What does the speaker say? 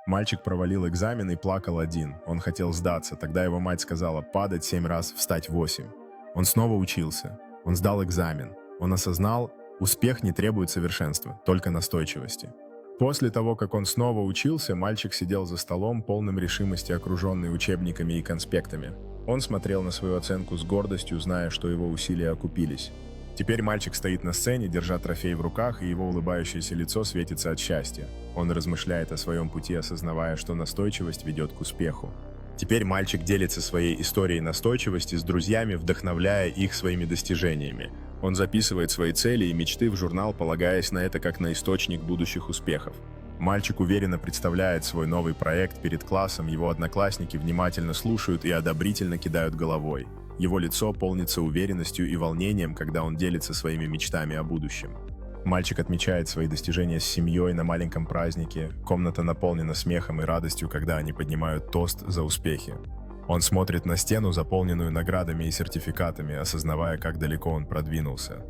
Мальчик провалил экзамен и плакал один. Он хотел сдаться. Тогда его мать сказала падать 7 раз, встать 8. Он снова учился. Он сдал экзамен. Он осознал, успех не требует совершенства, только настойчивости. После того, как он снова учился, мальчик сидел за столом, полным решимости, окруженный учебниками и конспектами. Он смотрел на свою оценку с гордостью, зная, что его усилия окупились. Теперь мальчик стоит на сцене, держа трофей в руках, и его улыбающееся лицо светится от счастья. Он размышляет о своем пути, осознавая, что настойчивость ведет к успеху. Теперь мальчик делится своей историей настойчивости с друзьями, вдохновляя их своими достижениями. Он записывает свои цели и мечты в журнал, полагаясь на это как на источник будущих успехов. Мальчик уверенно представляет свой новый проект перед классом, его одноклассники внимательно слушают и одобрительно кидают головой. Его лицо полнится уверенностью и волнением, когда он делится своими мечтами о будущем. Мальчик отмечает свои достижения с семьей на маленьком празднике. Комната наполнена смехом и радостью, когда они поднимают тост за успехи. Он смотрит на стену, заполненную наградами и сертификатами, осознавая, как далеко он продвинулся.